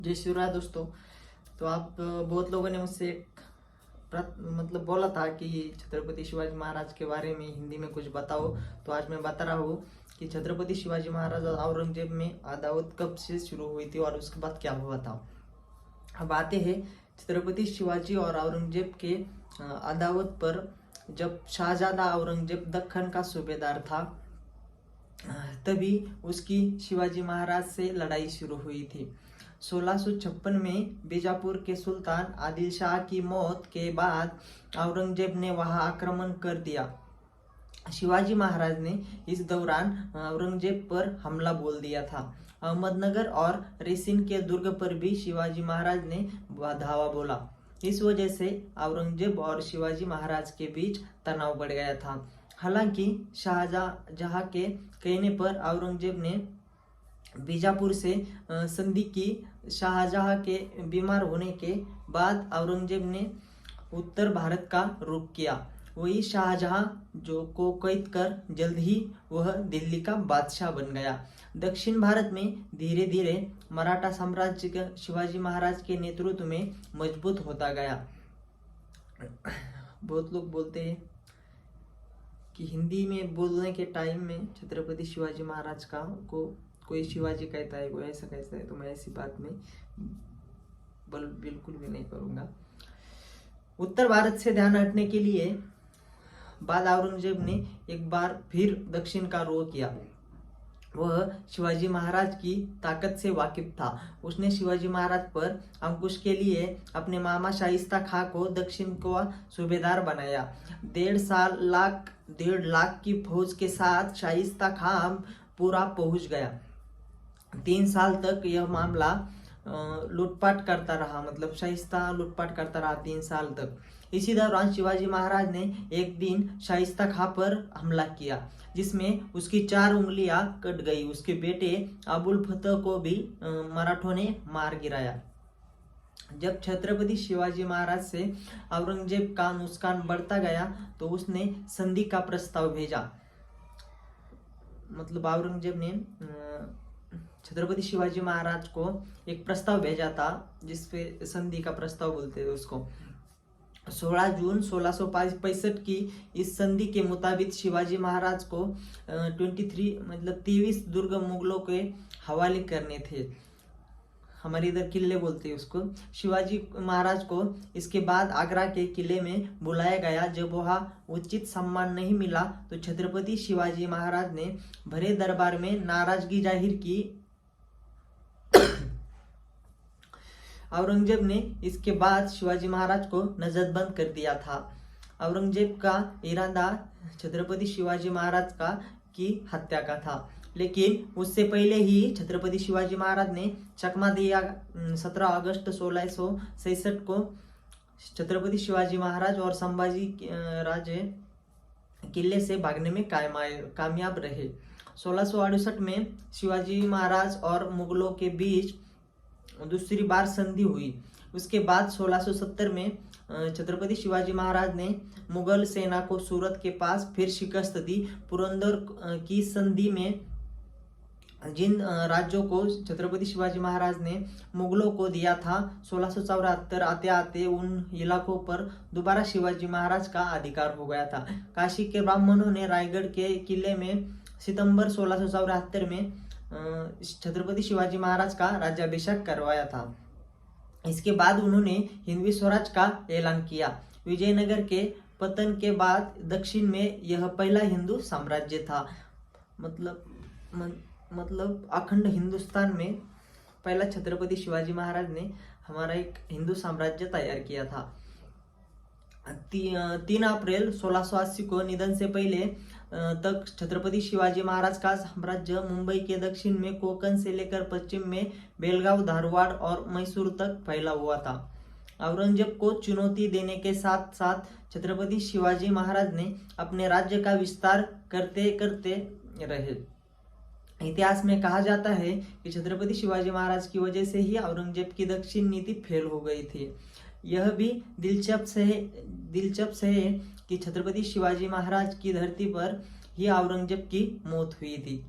जय शिवराय दोस्तों। तो आप बहुत लोगों ने मुझसे मतलब बोला था कि छत्रपति शिवाजी महाराज के बारे में हिंदी में कुछ बताओ। तो आज मैं बता रहा हूँ कि छत्रपति शिवाजी महाराज और औरंगजेब में अदावत कब से शुरू हुई थी और उसके बाद क्या हुआ था। अब आते हैं छत्रपति शिवाजी और औरंगजेब के अदावत पर। जब शाहजहां औरंगजेब दक्कन का सूबेदार था तभी उसकी शिवाजी महाराज से लड़ाई शुरू हुई थी। 1656 में बीजापुर के सुल्तान आदिल शाह की मौत के बाद औरंगजेब ने वहां आक्रमण कर दिया। शिवाजी महाराज ने इस दौरान औरंगजेब पर हमला बोल दिया था। अहमदनगर और रेसिन के दुर्ग पर भी शिवाजी महाराज ने धावा बोला। इस वजह से औरंगजेब और शिवाजी महाराज के बीच तनाव बढ़ गया था। हालांकि शाहजहां के कहने पर औरंगजेब ने बीजापुर से संधि की। शाहजहां के बीमार होने के बाद औरंगजेब ने उत्तर भारत का रुख किया। वही शाहजहां जो को कैद कर जल्द ही वह दिल्ली का बादशाह बन गया। दक्षिण भारत में धीरे धीरे मराठा साम्राज्य शिवाजी महाराज के नेतृत्व में मजबूत होता गया। बहुत लोग बोलते हैं कि हिंदी में बोलने के टाइम में छत्रपति शिवाजी महाराज का को कोई शिवाजी कहता है, कोई ऐसा कहता है, तो मैं ऐसी बात में बिल्कुल भी नहीं करूंगा। उत्तर भारत से ध्यान हटने के लिए बाद औरंगजेब ने एक बार फिर दक्षिण का रुख किया। वह शिवाजी महाराज की ताकत से वाकिफ था। उसने शिवाजी महाराज पर अंकुश के लिए अपने मामा शाइस्ता खां को दक्षिण को सूबेदार बनाया। 1.5 लाख की फौज के साथ शाइस्ता खां पूरा पहुंच गया। 3 साल तक यह मामला लूटपाट करता रहा, मतलब शाइस्ता लूटपाट करता रहा 3 साल तक। इसी दौरान शिवाजी महाराज ने एक दिन शाइस्ता खां पर हमला किया जिसमें उसकी 4 उंगलियां कट गई। उसके बेटे अबुल फतेह को भी मराठों ने मार गिराया। जब छत्रपति शिवाजी महाराज से औरंगजेब का नुकसान बढ़ता गया तो उसने संधि का प्रस्ताव भेजा। मतलब औरंगजेब ने छत्रपति शिवाजी महाराज को एक प्रस्ताव भेजा था जिसपे संधि का प्रस्ताव बोलते थे उसको। 16 जून 1665 की इस संधि के मुताबिक शिवाजी महाराज को 23 दुर्ग मुगलों के हवाले करने थे। हमारे इधर किले बोलते हैं उसको। शिवाजी महाराज को इसके बाद आगरा के किले में बुलाया गया। जब वहाँ उचित सम्मान नहीं मिला तो छत्रपति शिवाजी महाराज ने भरे दरबार में नाराजगी जाहिर की। औरंगजेब ने इसके बाद शिवाजी महाराज को नजरबंद कर दिया था। औरंगजेब का इरादा छत्रपति शिवाजी महाराज का की हत्या का था, लेकिन उससे पहले ही छत्रपति शिवाजी महाराज ने चकमा दिया। 17 अगस्त 1666 को छत्रपति शिवाजी महाराज और संभाजी राजे किले से भागने में कामयाब रहे। 1668 में शिवाजी महाराज और मुगलों के बीच दूसरी बार संधि हुई। उसके बाद 1670 में छत्रपति शिवाजी महाराज ने मुगल सेना को सूरत के पास फिर शिकस्त दी। पुरंदर की संधि में जिन राज्यों को छत्रपति शिवाजी महाराज ने मुगलों को दिया था, 1674 आते आते उन इलाकों पर दोबारा शिवाजी महाराज का अधिकार हो गया था। काशी के ब्राह्मणों ने रायगढ़ के किले में सितंबर 1674 में छत्रपति शिवाजी महाराज का राज्याभिषेक करवाया था। इसके बाद उन्होंने हिंदवी स्वराज का ऐलान किया। विजयनगर के पतन के बाद दक्षिण में यह पहला हिंदू साम्राज्य था। मतलब अखंड हिंदुस्तान में पहला छत्रपति शिवाजी महाराज ने हमारा एक हिंदू साम्राज्य तैयार किया था। 3 अप्रैल 1680 को निधन से पहले तक छत्रपति शिवाजी महाराज का साम्राज्य मुंबई के दक्षिण में कोंकण से लेकर पश्चिम में बेलगांव, धारवाड़ और मैसूर तक फैला हुआ था। औरंगजेब को चुनौती देने के साथ साथ छत्रपति शिवाजी महाराज ने अपने राज्य का विस्तार करते करते रहे। इतिहास में कहा जाता है कि छत्रपति शिवाजी महाराज की वजह से ही औरंगजेब की दक्षिण नीति फेल हो गई थी। यह भी दिलचस्प है कि छत्रपति शिवाजी महाराज की धरती पर ही औरंगजेब की मौत हुई थी।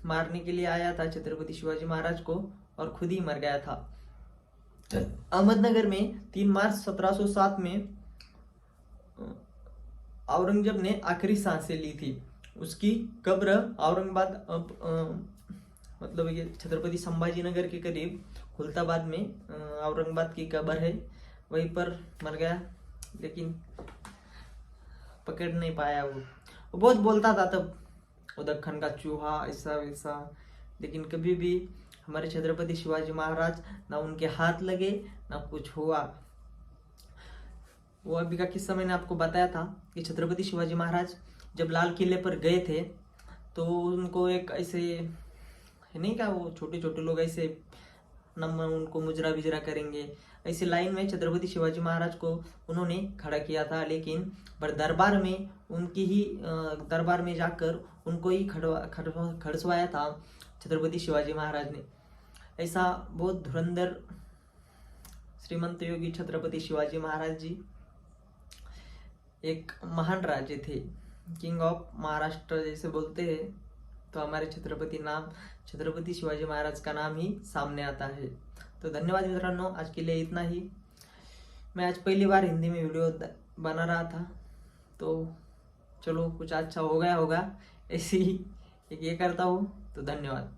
मारने के लिए आया था छत्रपति शिवाजी महाराज को और खुद ही मर गया था। अहमदनगर में 3 मार्च 1707 में औरंगजेब ने आखिरी सांसें ली थी। उसकी कब्र औरंगाबाद मतलब ये छत्रपति संभाजी नगर के करीब खुलताबाद में औरंगाबाद की कब्र है, वहीं पर मर गया, लेकिन पकड़ नहीं पाया। वो बहुत बोलता था तब, उदक्खन का चूहा ऐसा वैसा, लेकिन कभी भी हमारे छत्रपति शिवाजी महाराज ना उनके हाथ लगे ना कुछ हुआ। वो अभी का किस्सा मैंने आपको बताया था कि छत्रपति शिवाजी महाराज जब लाल किले पर गए थे तो उनको एक ऐसे नहीं क्या, वो छोटे छोटे लोग ऐसे उनको मुजरा बिजरा करेंगे, ऐसे लाइन में छत्रपति शिवाजी महाराज को उन्होंने खड़ा किया था, लेकिन पर दरबार में उनकी ही दरबार में जाकर उनको ही खड़सवाया था छत्रपति शिवाजी महाराज ने। ऐसा बहुत धुरंधर श्रीमंत योगी छत्रपति शिवाजी महाराज जी एक महान राजे थे, किंग ऑफ महाराष्ट्र जैसे बोलते हैं, तो हमारे छत्रपति शिवाजी महाराज का नाम ही सामने आता है। तो धन्यवाद मित्रांनो, आज के लिए इतना ही। मैं आज पहली बार हिंदी में वीडियो बना रहा था, तो चलो कुछ अच्छा हो गया होगा, ऐसे ही ये करता हूँ। तो धन्यवाद।